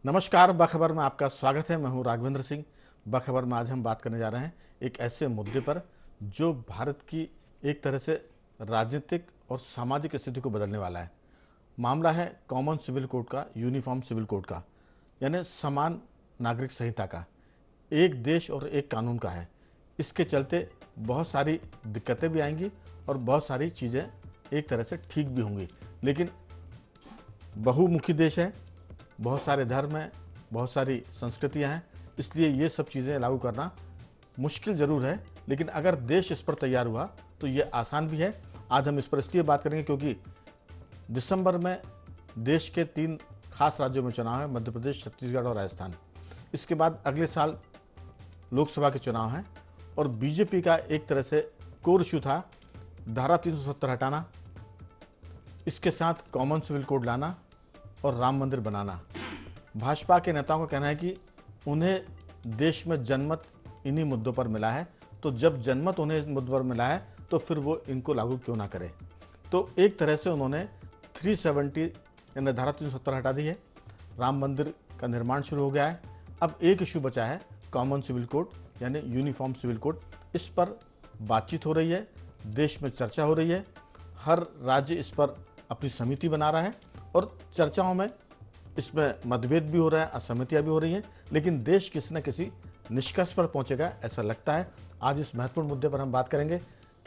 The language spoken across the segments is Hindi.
नमस्कार, बखबर में आपका स्वागत है। मैं हूं राघवेंद्र सिंह। बखबर में आज हम बात करने जा रहे हैं एक ऐसे मुद्दे पर जो भारत की एक तरह से राजनीतिक और सामाजिक स्थिति को बदलने वाला है। मामला है कॉमन सिविल कोड का, यूनिफॉर्म सिविल कोड का, यानी समान नागरिक संहिता का। एक देश और एक कानून का है। इसके चलते बहुत सारी दिक्कतें भी आएंगी और बहुत सारी चीज़ें एक तरह से ठीक भी होंगी। लेकिन बहुमुखी देश है, बहुत सारे धर्म हैं, बहुत सारी संस्कृतियां हैं, इसलिए ये सब चीज़ें लागू करना मुश्किल ज़रूर है। लेकिन अगर देश इस पर तैयार हुआ तो ये आसान भी है। आज हम इस पर इसलिए बात करेंगे क्योंकि दिसंबर में देश के 3 खास राज्यों में चुनाव है, मध्य प्रदेश, छत्तीसगढ़ और राजस्थान। इसके बाद अगले साल लोकसभा के चुनाव हैं और बीजेपी का एक तरह से कोर इशू था धारा 370 हटाना, इसके साथ कॉमन सिविल कोड लाना और राम मंदिर बनाना। भाजपा के नेताओं का कहना है कि उन्हें देश में जनमत इन्हीं मुद्दों पर मिला है, तो जब जनमत उन्हें इस मुद्दों पर मिला है तो फिर वो इनको लागू क्यों ना करें। तो एक तरह से उन्होंने 370 यानी धारा 370 हटा दी है। राम मंदिर का निर्माण शुरू हो गया है। अब एक इशू बचा है कॉमन सिविल कोड यानी यूनिफॉर्म सिविल कोड। इस पर बातचीत हो रही है, देश में चर्चा हो रही है, हर राज्य इस पर अपनी समिति बना रहा है और चर्चाओं में इसमें मतभेद भी हो रहा है, असहमतियां भी हो रही हैं, लेकिन देश किसी न किसी निष्कर्ष पर पहुंचेगा ऐसा लगता है। आज इस महत्वपूर्ण मुद्दे पर हम बात करेंगे।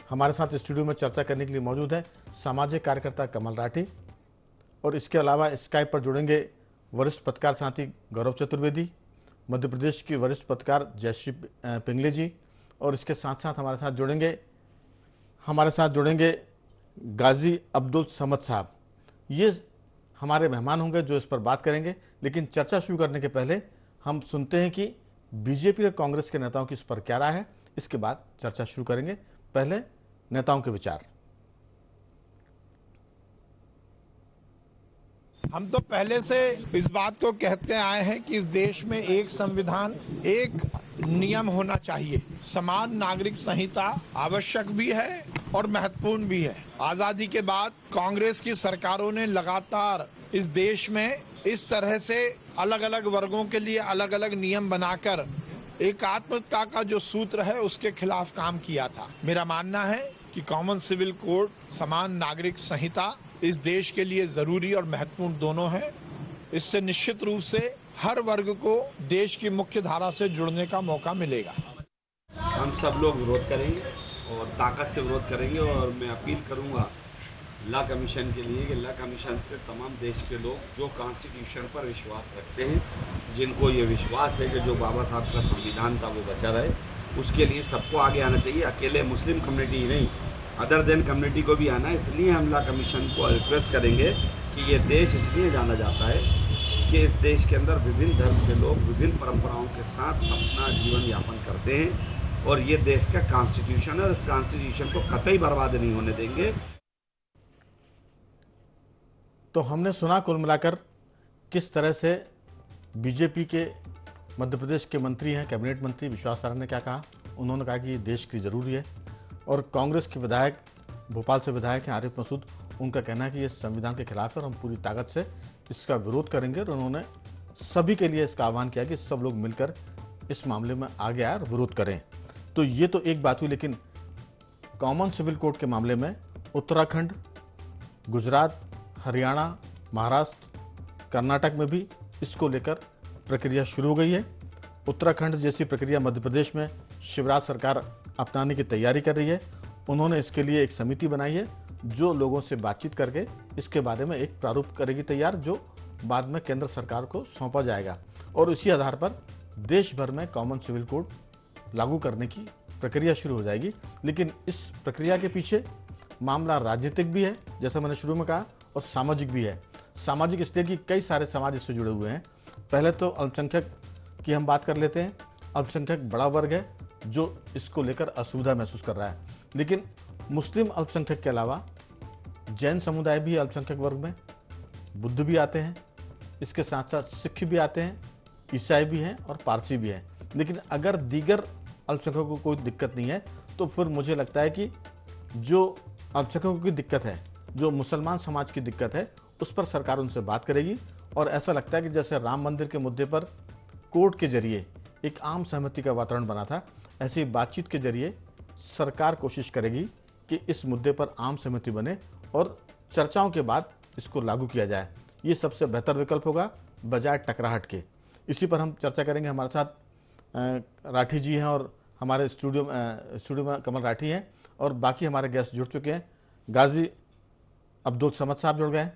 हमारे साथ स्टूडियो में चर्चा करने के लिए मौजूद है सामाजिक कार्यकर्ता कमल राठी और इसके अलावा स्काइप पर जुड़ेंगे वरिष्ठ पत्रकार साथी गौरव चतुर्वेदी, मध्य प्रदेश की वरिष्ठ पत्रकार जयश्री पिंगले जी, और इसके साथ साथ हमारे साथ जुड़ेंगे गाजी अब्दुल समद साहब। ये हमारे मेहमान होंगे जो इस पर बात करेंगे। लेकिन चर्चा शुरू करने के पहले हम सुनते हैं कि बीजेपी और कांग्रेस के नेताओं की इस पर क्या राय है। इसके बाद चर्चा शुरू करेंगे। पहले नेताओं के विचार। हम तो पहले से इस बात को कहते आए हैं कि इस देश में एक संविधान, एक नियम होना चाहिए। समान नागरिक संहिता आवश्यक भी है और महत्वपूर्ण भी है। आजादी के बाद कांग्रेस की सरकारों ने लगातार इस देश में इस तरह से अलग अलग वर्गों के लिए अलग अलग नियम बनाकर एकात्मता का जो सूत्र है उसके खिलाफ काम किया था। मेरा मानना है कि कॉमन सिविल कोड, समान नागरिक संहिता इस देश के लिए जरूरी और महत्वपूर्ण दोनों है। इससे निश्चित रूप से हर वर्ग को देश की मुख्य धारा से जुड़ने का मौका मिलेगा। हम सब लोग विरोध करेंगे और ताकत से विरोध करेंगे और मैं अपील करूंगा लॉ कमीशन के लिए कि लॉ कमीशन से तमाम देश के लोग जो कॉन्स्टिट्यूशन पर विश्वास रखते हैं, जिनको ये विश्वास है कि जो बाबा साहब का संविधान था वो बचा रहे, उसके लिए सबको आगे आना चाहिए। अकेले मुस्लिम कम्युनिटी ही नहीं, अदर देन कम्युनिटी को भी आना है। इसलिए हम लॉ कमीशन को रिक्वेस्ट करेंगे कि ये देश इसलिए जाना जाता है कि इस देश के अंदर विभिन्न धर्म के लोग विभिन्न परंपराओं के साथ अपना जीवन यापन करते हैं और ये देश का कॉन्स्टिट्यूशन है और इस कॉन्स्टिट्यूशन को कतई बर्बाद नहीं होने देंगे। तो हमने सुना कुल मिलाकर किस तरह से बीजेपी के मध्य प्रदेश के मंत्री हैं, कैबिनेट मंत्री विश्वास सारंग ने क्या कहा। उन्होंने कहा कि ये देश की ज़रूरी है। और कांग्रेस के विधायक, भोपाल से विधायक हैं आरिफ मसूद, उनका कहना है कि ये संविधान के खिलाफ है और हम पूरी ताकत से इसका विरोध करेंगे। और उन्होंने सभी के लिए इसका आह्वान किया कि सब लोग मिलकर इस मामले में आगे आए और विरोध करें। तो ये तो एक बात हुई, लेकिन कॉमन सिविल कोड के मामले में उत्तराखंड, गुजरात, हरियाणा, महाराष्ट्र, कर्नाटक में भी इसको लेकर प्रक्रिया शुरू हो गई है। उत्तराखंड जैसी प्रक्रिया मध्य प्रदेश में शिवराज सरकार अपनाने की तैयारी कर रही है। उन्होंने इसके लिए एक समिति बनाई है जो लोगों से बातचीत करके इसके बारे में एक प्रारूप करेगी तैयार, जो बाद में केंद्र सरकार को सौंपा जाएगा और इसी आधार पर देश भर में कॉमन सिविल कोड लागू करने की प्रक्रिया शुरू हो जाएगी। लेकिन इस प्रक्रिया के पीछे मामला राजनीतिक भी है, जैसा मैंने शुरू में कहा, और सामाजिक भी है। सामाजिक इसलिए कि कई सारे समाज इससे जुड़े हुए हैं। पहले तो अल्पसंख्यक की हम बात कर लेते हैं। अल्पसंख्यक बड़ा वर्ग है जो इसको लेकर असुविधा महसूस कर रहा है, लेकिन मुस्लिम अल्पसंख्यक के अलावा जैन समुदाय भी अल्पसंख्यक वर्ग में, बुद्ध भी आते हैं, इसके साथ साथ सिख भी आते हैं, ईसाई भी हैं और पारसी भी हैं। लेकिन अगर दीगर अल्पसंख्यकों को कोई दिक्कत नहीं है तो फिर मुझे लगता है कि जो अल्पसंख्यकों की दिक्कत है, जो मुसलमान समाज की दिक्कत है, उस पर सरकार उनसे बात करेगी और ऐसा लगता है कि जैसे राम मंदिर के मुद्दे पर कोर्ट के जरिए एक आम सहमति का वातावरण बना था, ऐसी बातचीत के जरिए सरकार कोशिश करेगी कि इस मुद्दे पर आम सहमति बने और चर्चाओं के बाद इसको लागू किया जाए। ये सबसे बेहतर विकल्प होगा बजाय टकराहट के। इसी पर हम चर्चा करेंगे। हमारे साथ राठी जी हैं और हमारे स्टूडियो में कमल राठी हैं और बाकी हमारे गेस्ट जुड़ चुके हैं। गाजी अब्दुल समद साहब जुड़ गए,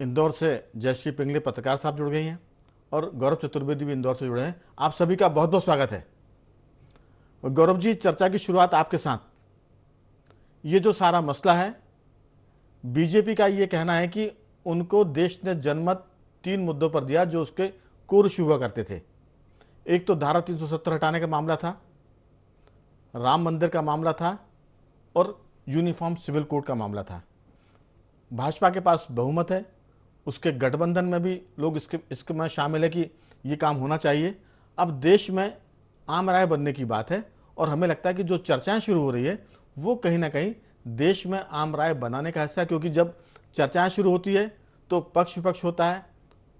इंदौर से जयश्री पिंगले पत्रकार साहब जुड़ गई हैं और गौरव चतुर्वेदी भी इंदौर से जुड़े हैं। आप सभी का बहुत बहुत स्वागत है। गौरव जी, चर्चा की शुरुआत आपके साथ। ये जो सारा मसला है, बीजेपी का ये कहना है कि उनको देश ने जनमत 3 मुद्दों पर दिया जो उसके कोर इशू हुआ करते थे। एक तो धारा 370 हटाने का मामला था, राम मंदिर का मामला था और यूनिफॉर्म सिविल कोड का मामला था। भाजपा के पास बहुमत है, उसके गठबंधन में भी लोग इसके में शामिल है कि ये काम होना चाहिए। अब देश में आम राय बनने की बात है और हमें लगता है कि जो चर्चाएं शुरू हो रही है वो कहीं ना कहीं देश में आम राय बनाने का हिस्सा है, क्योंकि जब चर्चाएं शुरू होती है तो पक्ष विपक्ष होता है,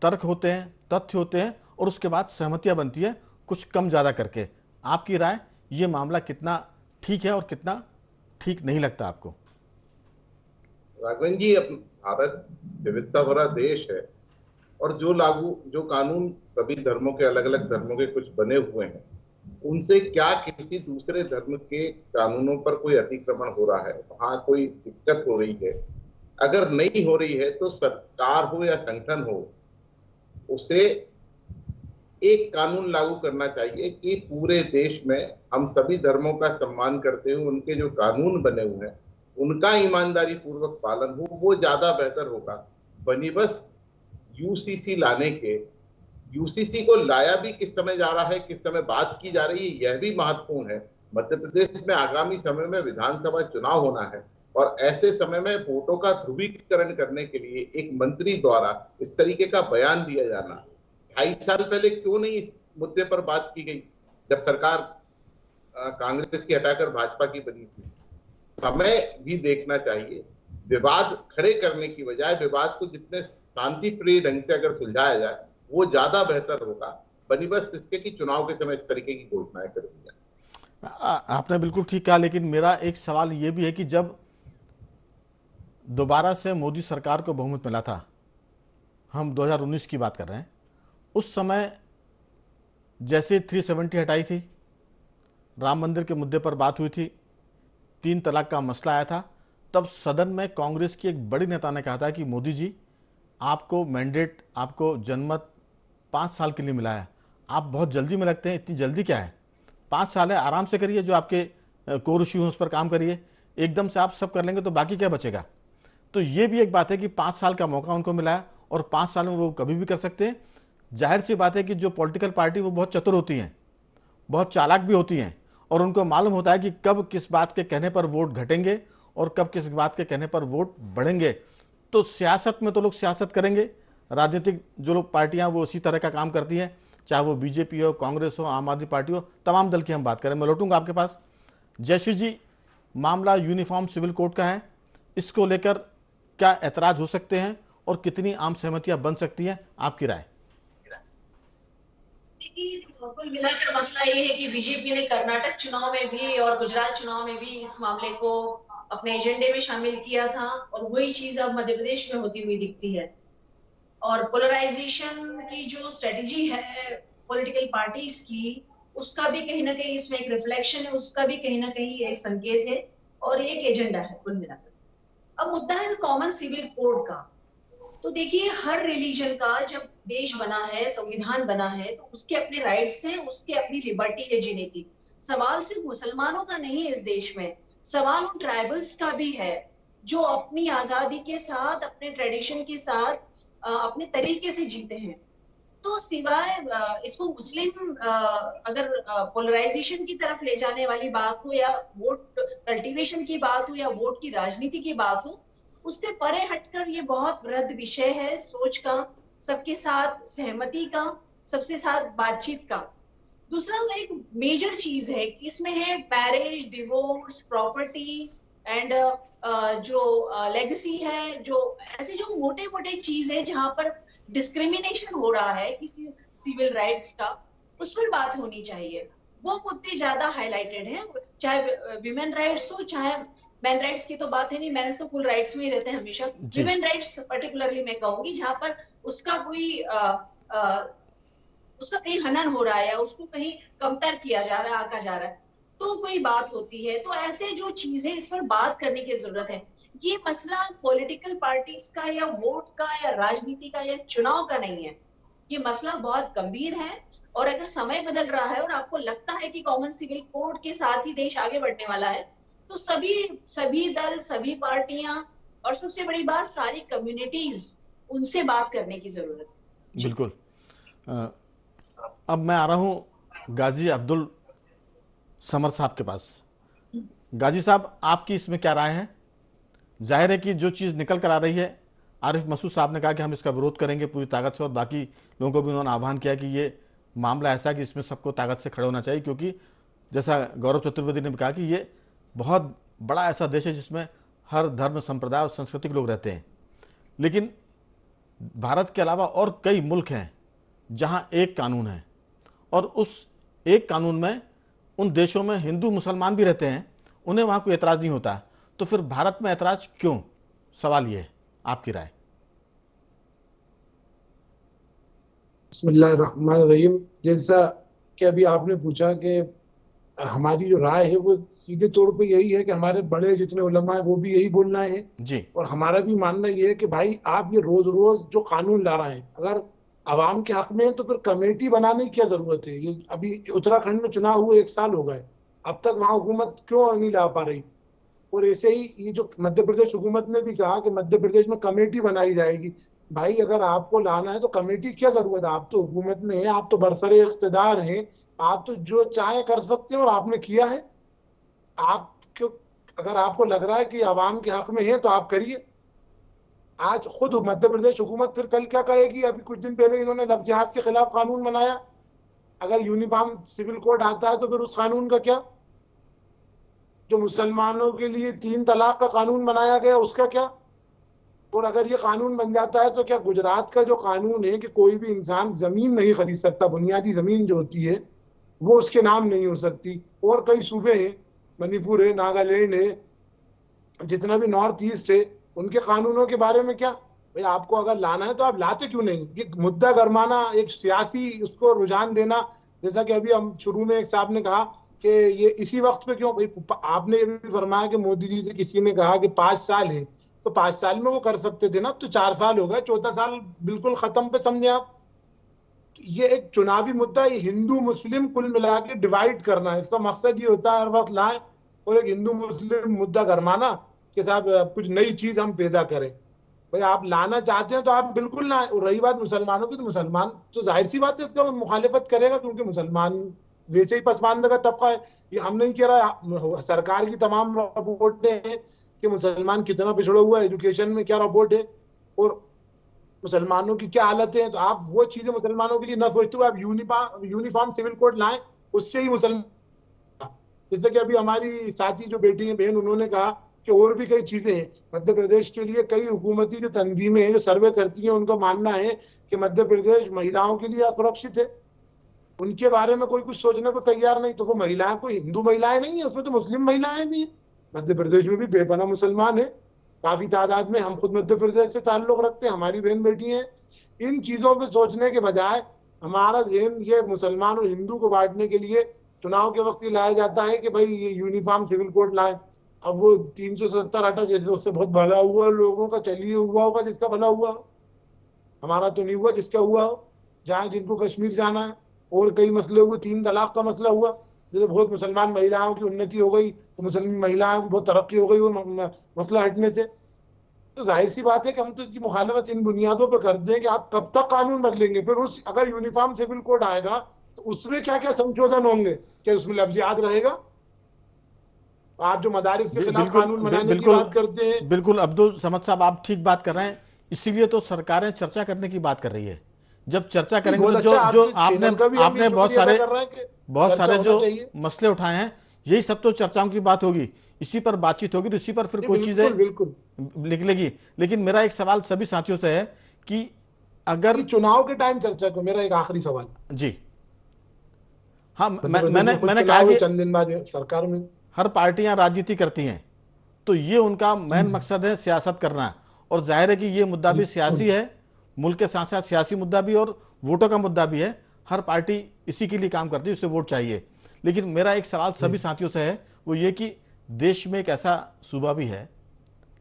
तर्क होते हैं, तथ्य होते हैं और उसके बाद सहमतियां बनती है, कुछ कम ज़्यादा करके। आपकी राय, ये मामला कितना ठीक है और कितना ठीक नहीं लगता आपको? राघवन जी, भारत विविधता भरा देश है और जो कानून सभी धर्मों के, अलग अलग धर्मों के कुछ बने हुए हैं, उनसे क्या किसी दूसरे धर्म के कानूनों पर कोई अतिक्रमण हो रहा है, वहां कोई दिक्कत हो रही है? अगर नहीं हो रही है तो सरकार हो या संगठन हो, उसे एक कानून लागू करना चाहिए कि पूरे देश में हम सभी धर्मों का सम्मान करते हुए उनके जो कानून बने हुए हैं उनका ईमानदारी पूर्वक पालन हो, वो ज्यादा बेहतर होगा। बनी बस यूसीसी लाने के, यूसीसी को लाया भी किस समय जा रहा है, किस समय बात की जा रही है, यह भी महत्वपूर्ण है। मध्य प्रदेश में आगामी समय में विधानसभा चुनाव होना है और ऐसे समय में वोटों का ध्रुवीकरण करने के लिए एक मंत्री द्वारा इस तरीके का बयान दिया जाना, 2.5 साल पहले क्यों नहीं इस मुद्दे पर बात की गई जब सरकार कांग्रेस की हटाकर भाजपा की बनी थी? समय भी देखना चाहिए। विवाद खड़े करने की बजाय विवाद को जितने शांतिप्रिय ढंग से अगर सुलझाया जाए वो ज्यादा बेहतर होगा। बनी बस इसके कि चुनाव के समय इस तरीके की घोषणाएं कर दी जाए। आपने बिल्कुल ठीक कहा, लेकिन मेरा एक सवाल ये भी है कि जब दोबारा से मोदी सरकार को बहुमत मिला था, हम 2019 की बात कर रहे हैं, उस समय जैसे 370 हटाई थी, राम मंदिर के मुद्दे पर बात हुई थी, 3 तलाक का मसला आया था, तब सदन में कांग्रेस की एक बड़ी नेता ने कहा था कि मोदी जी, आपको मैंडेट, आपको जनमत 5 साल के लिए मिला है, आप बहुत जल्दी में लगते हैं, इतनी जल्दी क्या है? 5 साल है, आराम से करिए, जो आपके कोर इश्यू हैं उस पर काम करिए। एकदम से आप सब कर लेंगे तो बाकी क्या बचेगा? तो ये भी एक बात है कि 5 साल का मौका उनको मिला है और 5 साल में वो कभी भी कर सकते हैं। जाहिर सी बात है कि जो पॉलिटिकल पार्टी वो बहुत चतुर होती हैं, बहुत चालाक भी होती हैं और उनको मालूम होता है कि कब किस बात के कहने पर वोट घटेंगे और कब किस बात के कहने पर वोट बढ़ेंगे। तो सियासत में तो लोग सियासत करेंगे, राजनीतिक जो लोग पार्टियां वो उसी तरह का काम करती हैं, चाहे वो बीजेपी हो, कांग्रेस हो, आम आदमी पार्टी हो, तमाम दल की हम बात करें। मैं लौटूंगा आपके पास। जयश्री जी, मामला यूनिफॉर्म सिविल कोड का है, इसको लेकर क्या ऐतराज हो सकते हैं और कितनी आम सहमतियां बन सकती हैं, आपकी राय? कुल मिलाकर मसला ये है कि बीजेपी ने कर्नाटक चुनाव में भी और गुजरात चुनाव में भी इस मामले को अपने एजेंडे में शामिल किया था और वही चीज अब मध्य प्रदेश में होती हुई दिखती है। और पोलराइजेशन की जो स्ट्रेटेजी है पॉलिटिकल पार्टीज की, उसका भी कहीं ना कहीं इसमें एक रिफ्लेक्शन है, उसका भी कहीं ना कहीं एक संकेत है और एक एजेंडा है कुल मिलाकर। अब मुद्दा है कॉमन सिविल कोड का। तो देखिए, हर रिलीजन का जब देश बना है, संविधान बना है, तो उसके अपने राइट्स हैं, उसके अपनी लिबर्टी है जीने की। सवाल सिर्फ मुसलमानों का नहीं है इस देश में, सवाल उन ट्राइबल्स का भी है जो अपनी आजादी के साथ, अपने ट्रेडिशन के साथ, अपने तरीके से जीते हैं। तो सिवाय इसको मुस्लिम अगर पोलराइजेशन की तरफ ले जाने वाली बात हो या वोट कल्टीवेशन की बात हो या वोट की राजनीति की बात हो, उससे परे हटकर ये बहुत वृहद विषय है सोच का, सबके साथ सहमति का, सबसे साथ बातचीत का। दूसरा एक मेजर चीज है कि इसमें है मैरिज, डिवोर्स, प्रॉपर्टी, एंड जो लेगेसी है, जो ऐसे जो मोटे मोटे चीज है जहां पर डिस्क्रिमिनेशन हो रहा है किसी सिविल राइट्स का, उस पर बात होनी चाहिए। वो मुद्दे ज्यादा हाईलाइटेड हैं, चाहे विमेन राइट्स हो चाहे मैन राइट्स की तो बात है नहीं, मेंस तो फुल राइट्स में ही रहते हैं हमेशा। जी। विमेन राइट्स पर्टिकुलरली मैं कहूंगी जहां पर उसका कोई उसका कहीं हनन हो रहा है या उसको कहीं कमतर किया जा रहा है, आका जा रहा है, तो कोई बात होती है। तो ऐसे जो चीजें, इस पर बात करने की जरूरत है। ये मसला पॉलिटिकल पार्टीज का या वोट का या राजनीति का या चुनाव का नहीं है। ये मसला बहुत गंभीर है, और अगर समय बदल रहा है और आपको लगता है कि कॉमन सिविल कोड के साथ ही देश आगे बढ़ने वाला है, तो सभी दल, सभी पार्टियां, और सबसे बड़ी बात सारी कम्युनिटीज, उनसे बात करने की जरूरत है। बिल्कुल। अब मैं आ रहा हूं गाजी अब्दुल समर साहब के पास। गाजी साहब, आपकी इसमें क्या राय है? जाहिर है कि जो चीज़ निकल कर आ रही है, आरिफ मसूद साहब ने कहा कि हम इसका विरोध करेंगे पूरी ताकत से, और बाकी लोगों को भी उन्होंने आह्वान किया कि ये मामला ऐसा है कि इसमें सबको ताकत से खड़े होना चाहिए, क्योंकि जैसा गौरव चतुर्वेदी ने भी कहा कि ये बहुत बड़ा ऐसा देश है जिसमें हर धर्म, संप्रदाय और संस्कृति के लोग रहते हैं। लेकिन भारत के अलावा और कई मुल्क हैं जहां एक कानून है, और उस एक कानून में उन देशों में हिंदू मुसलमान भी रहते हैं, उन्हें वहां कोई एतराज़ नहीं होता। तो फिर भारत में एतराज़ क्यों? सवाल ये है, आपकी राय। बिस्मिल्लाहिर्रहमानिर्रहीम। जैसा कि अभी आपने पूछा कि हमारी जो राय है वो सीधे तौर पे यही है कि हमारे बड़े जितने उलमा है वो भी यही बोलना है जी। और हमारा भी मानना ये है कि भाई आप ये रोज रोज जो कानून ला रहे हैं, अगर आवाम के हक में है तो फिर कमेटी बनाने की क्या जरूरत है? ये अभी उत्तराखंड में चुनाव हुए 1 साल हो गए, अब तक वहां हुकूमत क्यों नहीं ला पा रही? और ऐसे ही ये जो मध्य प्रदेश हुकूमत ने भी कहा कि मध्य प्रदेश में कमेटी बनाई जाएगी। भाई अगर आपको लाना है तो कमेटी क्या जरूरत है? आप तो हुकूमत में है, आप तो बरसरे इख्तिदार हैं, आप तो जो चाहे कर सकते हैं और आपने किया है। आप क्यों, अगर आपको लग रहा है कि आवाम के हक में है तो आप करिए। आज खुद मध्य प्रदेश हुकूमत फिर कल क्या कहेगी? अभी कुछ दिन पहले इन्होंने लव जिहाद के खिलाफ कानून बनाया, अगर यूनिफॉर्म सिविल कोड आता है तो फिर उस कानून का क्या? जो मुसलमानों के लिए 3 तलाक का कानून बनाया गया उसका क्या? और अगर ये कानून बन जाता है तो क्या गुजरात का जो कानून है कि कोई भी इंसान जमीन नहीं खरीद सकता, बुनियादी जमीन जो होती है वो उसके नाम नहीं हो सकती, और कई सूबे हैं, मणिपुर है, नागालैंड है, जितना भी नॉर्थ ईस्ट है, उनके कानूनों के बारे में क्या? भाई आपको अगर लाना है तो आप लाते क्यों नहीं? ये मुद्दा गरमाना, एक सियासी उसको रुझान देना, जैसा कि अभी हम शुरू में एक साहब ने कहा कि ये इसी वक्त पे क्यों? भाई आपने ये भी फरमाया कि मोदी जी से किसी ने कहा कि 5 साल है, तो 5 साल में वो कर सकते थे ना, अब तो 4 साल हो गए, 4था साल बिल्कुल खत्म पे समझे आप। ये एक चुनावी मुद्दा, ये हिंदू मुस्लिम कुल मिला के डिवाइड करना है, इसका मकसद ये होता है हर वक्त लाए और एक हिंदू मुस्लिम मुद्दा गरमाना कि साहब कुछ नई चीज हम पैदा करें। भाई आप लाना चाहते हैं तो आप बिल्कुल ना। और रही बात मुसलमानों की, तो मुसलमान तो जाहिर सी बात है इसका मुखालिफत करेगा, क्योंकि मुसलमान वैसे ही पसमानदा का तबका है। ये हम नहीं कह रहा, सरकार की तमाम रिपोर्टें हैं कि मुसलमान कितना पिछड़ा हुआ है, एजुकेशन में क्या रिपोर्ट है और मुसलमानों की क्या हालत है। तो आप वो चीजें मुसलमानों के लिए न सोचते हुए आप यूनिफॉर्म सिविल कोड लाएं, उससे ही मुसलमान। जैसे कि अभी हमारी साथी जो बेटी है, बहन, उन्होंने कहा कि और भी कई चीजें हैं मध्य प्रदेश के लिए। कई हुकूमती जो तंजीमें हैं जो सर्वे करती हैं, उनका मानना है कि मध्य प्रदेश महिलाओं के लिए असुरक्षित है, उनके बारे में कोई कुछ सोचने को तैयार नहीं। तो वो महिलाएं कोई हिंदू महिलाएं नहीं है, उसमें तो मुस्लिम महिलाएं भी है। मध्य प्रदेश में भी बेपनाह मुसलमान है, काफी तादाद में। हम खुद मध्य प्रदेश से ताल्लुक रखते हैं, हमारी बहन बेटी है। इन चीजों पे सोचने के बजाय हमारा ज़हन ये मुसलमान और हिंदू को बांटने के लिए चुनाव के वक्त ही लाया जाता है कि भाई ये यूनिफॉर्म सिविल कोड लाए। अब वो 370 हटा, जैसे उससे बहुत भला हुआ लोगों का, चलिए हुआ होगा जिसका भला हुआ, हमारा तो नहीं हुआ जिसका हुआ हो। जहाँ जिनको कश्मीर जाना है और कई मसले हुए, 3 तलाक का मसला हुआ, जैसे बहुत मुसलमान महिलाओं की उन्नति हो गई, तो मुसलमान महिलाओं की बहुत तरक्की हो गई वो मसला हटने से। तो जाहिर सी बात है कि हम तो इसकी मुखालफत इन बुनियादों पर करते हैं कि आप कब तक कानून बदलेंगे। फिर उस अगर यूनिफॉर्म सिविल कोड आएगा तो उसमें क्या क्या संशोधन होंगे? क्या उसमें लफ्ज याद रहेगा? आप जो मदारिस के खिलाफ कानून बनाने की बात करते हैं। बिल्कुल अब्दुल समद साहब, आप ठीक बात कर रहे हैं। इसीलिए तो सरकारें चर्चा करने की बात कर रही है। जब चर्चा करेंगे तो जो आपने बहुत सारे जो मसले उठाए हैं, यही सब तो चर्चाओं की बात होगी, इसी पर बातचीत होगी, तो इसी पर फिर कोई चीजें बिल्कुल निकलेगी। लेकिन मेरा एक सवाल सभी साथियों से है कि अगर चुनाव के टाइम चर्चा को, मेरा एक आखिरी सवाल जी, हाँ, मैंने मैंने कहा कि चंद दिन बाद सरकार में हर पार्टियां राजनीति करती हैं, तो ये उनका मेन मकसद है सियासत करना, और जाहिर है कि ये मुद्दा भी सियासी है, मुल्क के साथ साथ सियासी मुद्दा भी और वोटों का मुद्दा भी है। हर पार्टी इसी के लिए काम करती है, उसे वोट चाहिए। लेकिन मेरा एक सवाल सभी साथियों से है, वो ये कि देश में एक ऐसा सूबा भी है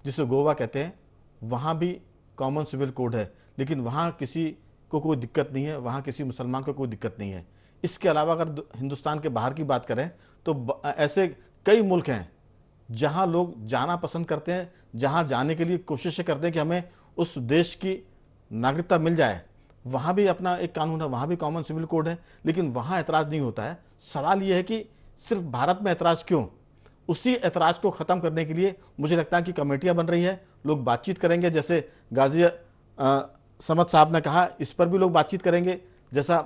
जिसे गोवा कहते हैं, वहाँ भी कॉमन सिविल कोड है, लेकिन वहाँ किसी को कोई दिक्कत नहीं है, वहाँ किसी मुसलमान को कोई दिक्कत नहीं है। इसके अलावा अगर हिंदुस्तान के बाहर की बात करें तो ऐसे कई मुल्क हैं जहाँ लोग जाना पसंद करते हैं, जहाँ जाने के लिए कोशिश करते हैं कि हमें उस देश की नागरिकता मिल जाए। वहाँ भी अपना एक कानून है, वहाँ भी कॉमन सिविल कोड है, लेकिन वहाँ ऐतराज़ नहीं होता है। सवाल यह है कि सिर्फ भारत में ऐतराज़ क्यों? उसी ऐतराज़ को ख़त्म करने के लिए मुझे लगता है कि कमेटियाँ बन रही है, लोग बातचीत करेंगे, जैसे गाजी समद साहब ने कहा, इस पर भी लोग बातचीत करेंगे, जैसा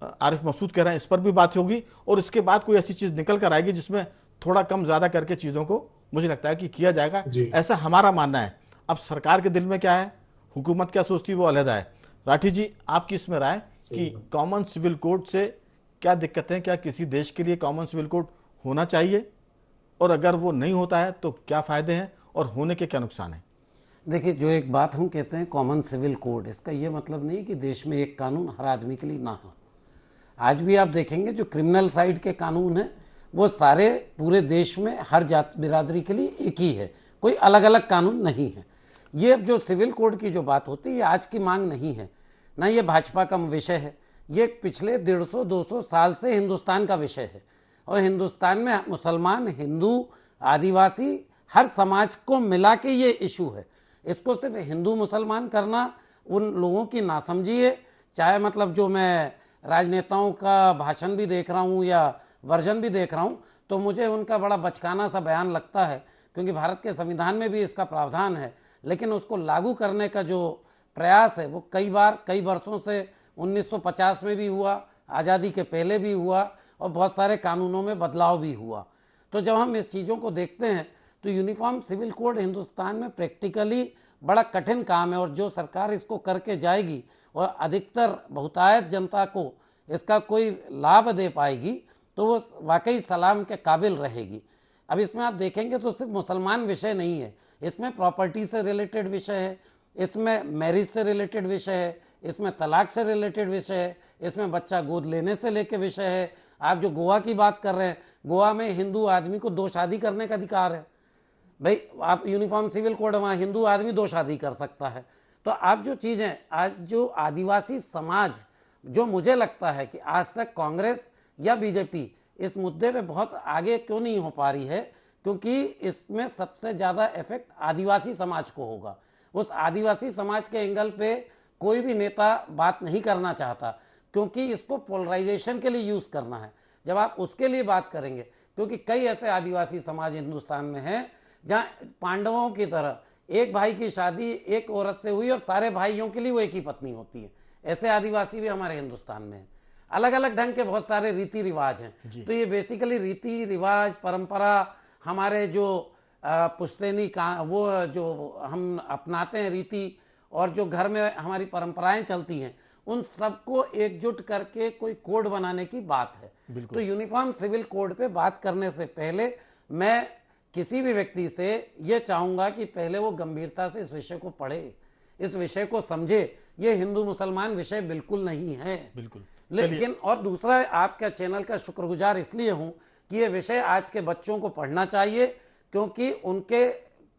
आरिफ मसूद कह रहे हैं, इस पर भी बात होगी, और इसके बाद कोई ऐसी चीज़ निकल कर आएगी जिसमें थोड़ा कम ज़्यादा करके चीज़ों को मुझे लगता है कि किया जाएगा, ऐसा हमारा मानना है। अब सरकार के दिल में क्या है, हुकूमत क्या सोचती है, वो अलहदा है। राठी जी, आपकी इसमें राय कि कॉमन सिविल कोड से क्या दिक्कतें, क्या किसी देश के लिए कॉमन सिविल कोड होना चाहिए, और अगर वो नहीं होता है तो क्या फ़ायदे हैं और होने के क्या नुकसान हैं? देखिए, जो एक बात हम कहते हैं कॉमन सिविल कोड, इसका ये मतलब नहीं कि देश में एक कानून हर आदमी के लिए ना हो। आज भी आप देखेंगे जो क्रिमिनल साइड के कानून हैं वो सारे पूरे देश में हर जात बिरादरी के लिए एक ही है, कोई अलग अलग कानून नहीं है। ये जो सिविल कोड की जो बात होती है, ये आज की मांग नहीं है, ना ये भाजपा का विषय है, ये पिछले 150-200 साल से हिंदुस्तान का विषय है। और हिंदुस्तान में मुसलमान, हिंदू, आदिवासी, हर समाज को मिला के ये इशू है। इसको सिर्फ हिंदू मुसलमान करना उन लोगों की नासमझी है। चाहे मतलब जो मैं राजनेताओं का भाषण भी देख रहा हूँ या वर्जन भी देख रहा हूँ, तो मुझे उनका बड़ा बचकाना सा बयान लगता है, क्योंकि भारत के संविधान में भी इसका प्रावधान है, लेकिन उसको लागू करने का जो प्रयास है वो कई बार, कई वर्षों से 1950 में भी हुआ, आज़ादी के पहले भी हुआ, और बहुत सारे कानूनों में बदलाव भी हुआ। तो जब हम इस चीज़ों को देखते हैं तो यूनिफॉर्म सिविल कोड हिंदुस्तान में प्रैक्टिकली बड़ा कठिन काम है, और जो सरकार इसको करके जाएगी और अधिकतर बहुतायत जनता को इसका कोई लाभ दे पाएगी तो वो वाकई सलाम के काबिल रहेगी। अब इसमें आप देखेंगे तो सिर्फ मुसलमान विषय नहीं है, इसमें प्रॉपर्टी से रिलेटेड विषय है, इसमें मैरिज से रिलेटेड विषय है, इसमें तलाक से रिलेटेड विषय है, इसमें बच्चा गोद लेने से लेकर विषय है। आप जो गोवा की बात कर रहे हैं, गोवा में हिंदू आदमी को 2 शादी करने का अधिकार है। भाई, आप यूनिफॉर्म सिविल कोड, वहाँ हिंदू आदमी 2 शादी कर सकता है। तो आप जो चीज़ें, आज जो आदिवासी समाज, जो मुझे लगता है कि आज तक कांग्रेस या बीजेपी इस मुद्दे पे बहुत आगे क्यों नहीं हो पा रही है, क्योंकि इसमें सबसे ज़्यादा इफेक्ट आदिवासी समाज को होगा। उस आदिवासी समाज के एंगल पे कोई भी नेता बात नहीं करना चाहता, क्योंकि इसको पोलराइजेशन के लिए यूज़ करना है। जब आप उसके लिए बात करेंगे, क्योंकि कई ऐसे आदिवासी समाज हिंदुस्तान में हैं जहाँ पांडवों की तरह एक भाई की शादी एक औरत से हुई और सारे भाइयों के लिए वो एक ही पत्नी होती है, ऐसे आदिवासी भी हमारे हिंदुस्तान में हैं। अलग अलग ढंग के बहुत सारे रीति रिवाज हैं। तो ये बेसिकली रीति रिवाज, परंपरा, हमारे जो पुश्तैनी का वो जो हम अपनाते हैं रीति, और जो घर में हमारी परंपराएं चलती हैं, उन सबको एकजुट करके कोई कोड बनाने की बात है। तो यूनिफॉर्म सिविल कोड पे बात करने से पहले मैं किसी भी व्यक्ति से ये चाहूँगा कि पहले वो गंभीरता से इस विषय को पढ़े, इस विषय को समझे। ये हिंदू मुसलमान विषय बिल्कुल नहीं है, बिल्कुल। लेकिन और दूसरा, आपका चैनल का शुक्रगुजार इसलिए हूँ कि ये विषय आज के बच्चों को पढ़ना चाहिए, क्योंकि उनके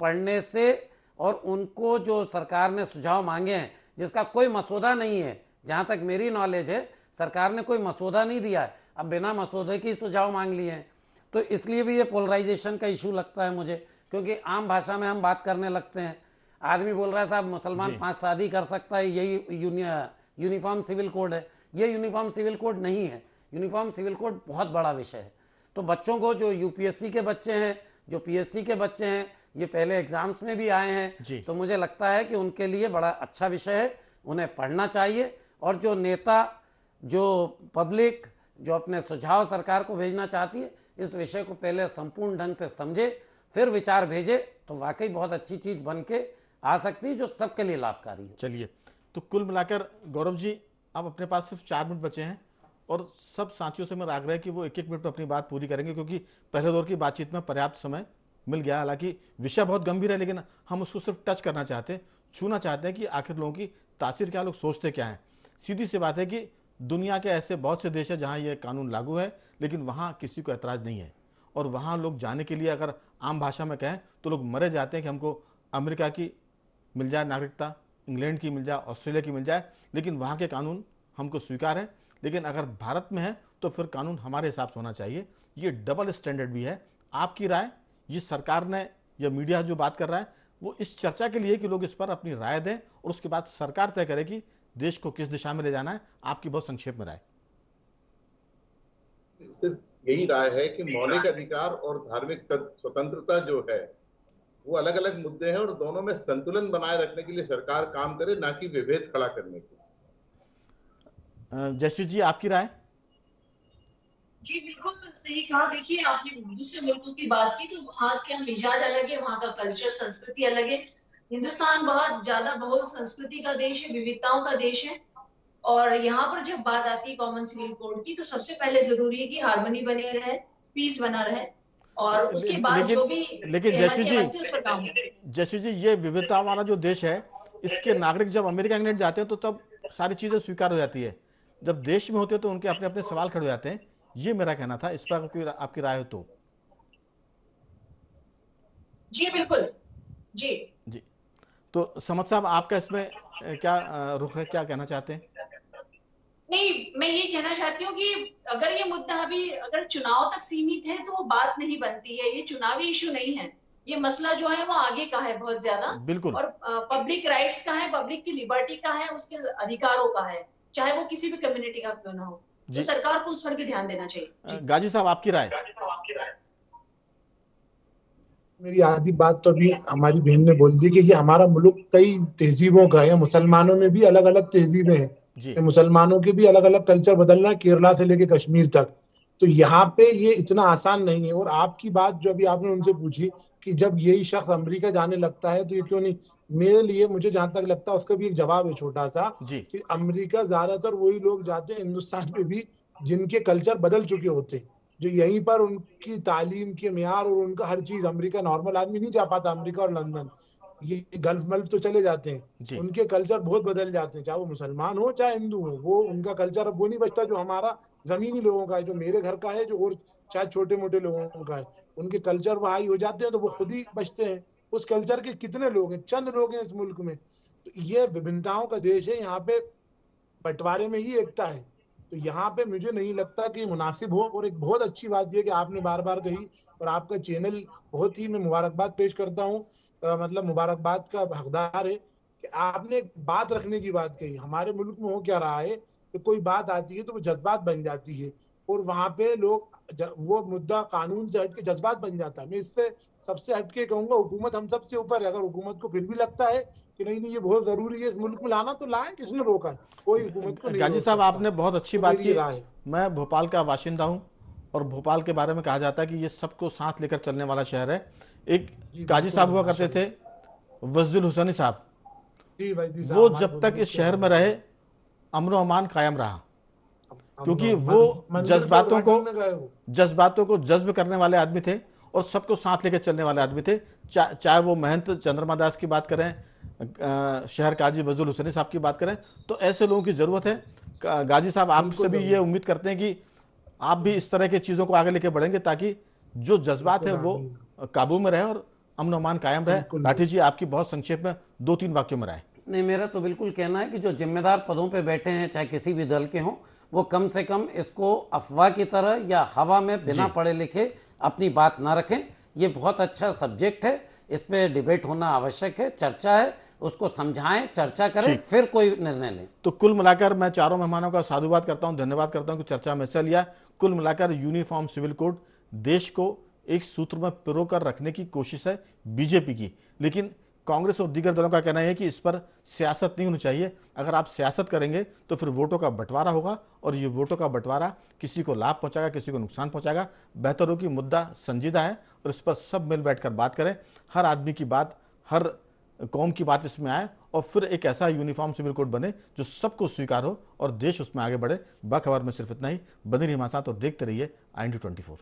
पढ़ने से और उनको जो सरकार ने सुझाव मांगे हैं, जिसका कोई मसौदा नहीं है, जहाँ तक मेरी नॉलेज है सरकार ने कोई मसौदा नहीं दिया है, अब बिना मसौदे के सुझाव मांग लिए हैं। तो इसलिए भी ये पोलराइजेशन का इशू लगता है मुझे, क्योंकि आम भाषा में हम बात करने लगते हैं। आदमी बोल रहा है साहब मुसलमान 5 शादी कर सकता है, यही यूनिफॉर्म सिविल कोड है। ये यूनिफॉर्म सिविल कोड नहीं है, यूनिफॉर्म सिविल कोड बहुत बड़ा विषय है। तो बच्चों को, जो यूपीएससी के बच्चे हैं, जो पीएससी के बच्चे हैं, ये पहले एग्जाम्स में भी आए हैं, तो मुझे लगता है कि उनके लिए बड़ा अच्छा विषय है, उन्हें पढ़ना चाहिए। और जो नेता, जो पब्लिक, जो अपने सुझाव सरकार को भेजना चाहती है, इस विषय को पहले संपूर्ण ढंग से समझे, फिर विचार भेजे, तो वाकई बहुत अच्छी चीज बन के आ सकती है जो सबके लिए लाभकारी है। चलिए, तो कुल मिलाकर गौरव जी, अब अपने पास सिर्फ 4 मिनट बचे हैं और सब साथियों से मेरा आग्रह है कि वो 1-1 मिनट में अपनी बात पूरी करेंगे, क्योंकि पहले दौर की बातचीत में पर्याप्त समय मिल गया। हालांकि विषय बहुत गंभीर है, लेकिन हम उसको सिर्फ टच करना चाहते हैं, छूना चाहते हैं कि आखिर लोगों की तासीर क्या, लोग सोचते क्या हैं। सीधी सी बात है कि दुनिया के ऐसे बहुत से देश हैं जहाँ ये कानून लागू है, लेकिन वहाँ किसी को ऐतराज़ नहीं है, और वहाँ लोग जाने के लिए अगर आम भाषा में कहें तो लोग मरे जाते हैं कि हमको अमेरिका की मिल जाए नागरिकता, इंग्लैंड की मिल जाए, ऑस्ट्रेलिया की मिल जाए, लेकिन वहाँ के कानून हमको स्वीकार है। लेकिन अगर भारत में है तो फिर कानून हमारे हिसाब से होना चाहिए। ये डबल स्टैंडर्ड भी है। आपकी राय, ये सरकार ने या मीडिया जो बात कर रहा है वो इस चर्चा के लिए कि लोग इस पर अपनी राय दें और उसके बाद सरकार तय करे कि देश को किस दिशा में ले जाना है। आपकी बहुत संक्षेप में राय। सिर्फ यही राय है कि मौलिक अधिकार और धार्मिक स्वतंत्रता जो है वो अलग अलग मुद्दे हैं, और दोनों में संतुलन बनाए रखने के लिए सरकार काम करे, ना कि विभेद खड़ा करने के लिए। जयश्री जी, आपकी राय? जी बिल्कुल सही कहा। देखिए, आपने दूसरे मुल्कों की बात की, तो वहाँ का मिजाज अलग है, वहाँ का कल्चर, संस्कृति अलग है। हिंदुस्तान बहुत ज्यादा बहु संस्कृति का देश है, विविधताओं का देश है, और यहाँ पर जब बात आती है कॉमन सिविल कोड की, तो सबसे पहले जरूरी है कि हार्मनी बने रहे, पीस बना रहे, और उसके बाद जो भी सहमतियां बनती है उस पर काम करें। जयश्री जी, ये विविधता वाला जो देश है, इसके नागरिक जब अमेरिका इंग्लैंड जाते हैं तो तब सारी चीजें स्वीकार हो जाती है, जब देश में होते हैं तो उनके अपने अपने सवाल खड़े हो जाते हैं। ये मेरा कहना था, इस पर कोई आपकी राय हो तो? जी बिल्कुल। जी जी, तो समद साहब, आपका इसमें क्या रुख है, क्या कहना चाहते हैं? नहीं, मैं ये कहना चाहती हूँ कि अगर ये मुद्दा अभी अगर चुनाव तक सीमित है तो वो बात नहीं बनती है। ये चुनावी इशू नहीं है, ये मसला जो है वो आगे का है बहुत ज्यादा, बिल्कुल, और पब्लिक राइट्स का है, पब्लिक की लिबर्टी का है, उसके अधिकारों का है, चाहे वो किसी भी कम्युनिटी का क्यों ना हो। तो सरकार को उस पर भी ध्यान देना चाहिए। गाजी साहब, आपकी राय? मेरी आधी बात तो अभी हमारी बहन ने बोल दी कि हमारा मुल्क कई तहजीबों का है, मुसलमानों में भी अलग अलग तहजीबें हैं, मुसलमानों के भी अलग अलग कल्चर बदल रहा है, केरला से लेके कश्मीर तक। तो यहाँ पे ये इतना आसान नहीं है। और आपकी बात जो अभी आपने उनसे पूछी कि जब यही शख्स अमेरिका जाने लगता है तो ये क्यों नहीं, मेरे लिए, मुझे जहां तक लगता है उसका भी एक जवाब है छोटा सा, कि अमेरिका ज्यादातर वही लोग जाते हैं हिंदुस्तान में भी जिनके कल्चर बदल चुके होते हैं, जो यहीं पर उनकी तालीम के मियार और उनका हर चीज, अमेरिका नॉर्मल आदमी नहीं जा पाता, अमेरिका और लंदन, ये गल्फ मल्फ तो चले जाते हैं, उनके कल्चर बहुत बदल जाते हैं, चाहे वो मुसलमान हो चाहे हिंदू हो, वो उनका कल्चर अब वो नहीं बचता जो हमारा जमीनी लोगों का है, जो मेरे घर का है, जो और चाहे छोटे मोटे लोगों का है, उनके कल्चर वहां ही हो जाते हैं, तो वो खुद ही बचते हैं। उस कल्चर के कितने लोग हैं, चंद लोग हैं इस मुल्क में। तो ये विभिन्नताओं का देश है, यहाँ पे बंटवारे में ही एकता है। तो यहाँ पे मुझे नहीं लगता कि मुनासिब हो। और एक बहुत अच्छी बात यह कि आपने बार बार कही, और आपका चैनल बहुत ही, मैं मुबारकबाद पेश करता हूँ, मतलब मुबारकबाद का हकदार है कि आपने बात रखने की बात कही। हमारे मुल्क में हो क्या रहा है कि कोई बात आती है तो वो जज्बात बन जाती है, और वहां पे लोग, वो मुद्दा कानून से हट के जज्बात बन जाता है। मैं इससे सबसे हटके कहूंगा, हुकूमत हम सबसे ऊपर है। अगर हुकूमत को फिर भी लगता है कि नहीं ये बहुत जरूरी है इस मुल्क में लाना, तो लाए, किसने रोका? कोई हुकूमत को नहीं। गाजी साहब, आपने बहुत अच्छी बात की। मैं भोपाल का बाशिंदा हूँ, और भोपाल के बारे में कहा जाता है कि ये सबको साथ लेकर चलने वाला शहर है। एक काजी साहब हुआ करते थे, वजदुल हुसैनी साहब, वो जब तक इस शहर में रहे अमन अमान कायम रहा, क्योंकि वो जज्बातों को जज्ब करने वाले आदमी थे और सबको साथ लेकर चलने वाले आदमी थे। चाहे वो महंत चंद्रमा दास की बात करें, शहर काजी वजदुल हुसैनी साहब की बात करें, तो ऐसे लोगों की जरूरत है। गाजी साहब, आपसे भी ये उम्मीद करते हैं कि आप भी इस तरह की चीजों को आगे लेके बढ़ेंगे ताकि जो जज्बात है वो काबू में रहे और अमन अमान कायम रहे। लाठी जी, आपकी बहुत संक्षेप में 2-3 वाक्यों में राय। नहीं, मेरा तो बिल्कुल कहना है कि जो जिम्मेदार पदों पे बैठे हैं, चाहे किसी भी दल के हों, वो कम से कम इसको अफवाह की तरह या हवा में बिना पढ़े लिखे अपनी बात ना रखें। ये बहुत अच्छा सब्जेक्ट है, इस पे डिबेट होना आवश्यक है, चर्चा है, उसको समझाएं, चर्चा करें, फिर कोई निर्णय लें। तो कुल मिलाकर मैं चारों मेहमानों का साधुवाद करता हूं, धन्यवाद करता हूं कि चर्चा में हिस्सा लिया। कुल मिलाकर यूनिफॉर्म सिविल कोड देश को एक सूत्र में पिरो कर रखने की कोशिश है बीजेपी की, लेकिन कांग्रेस और दीगर दलों का कहना है कि इस पर सियासत नहीं होनी चाहिए। अगर आप सियासत करेंगे तो फिर वोटों का बंटवारा होगा और ये वोटों का बंटवारा किसी को लाभ पहुंचाएगा, किसी को नुकसान पहुंचाएगा। बेहतर हो कि मुद्दा संजीदा है और इस पर सब मिल बैठकर बात करें, हर आदमी की बात, हर कौम की बात इसमें आए और फिर एक ऐसा यूनिफॉर्म सिविल कोड बने जो सबको स्वीकार हो और देश उसमें आगे बढ़े। बखबर में सिर्फ इतना ही। बने रहिए हमारे साथ और देखते रहिए IND24।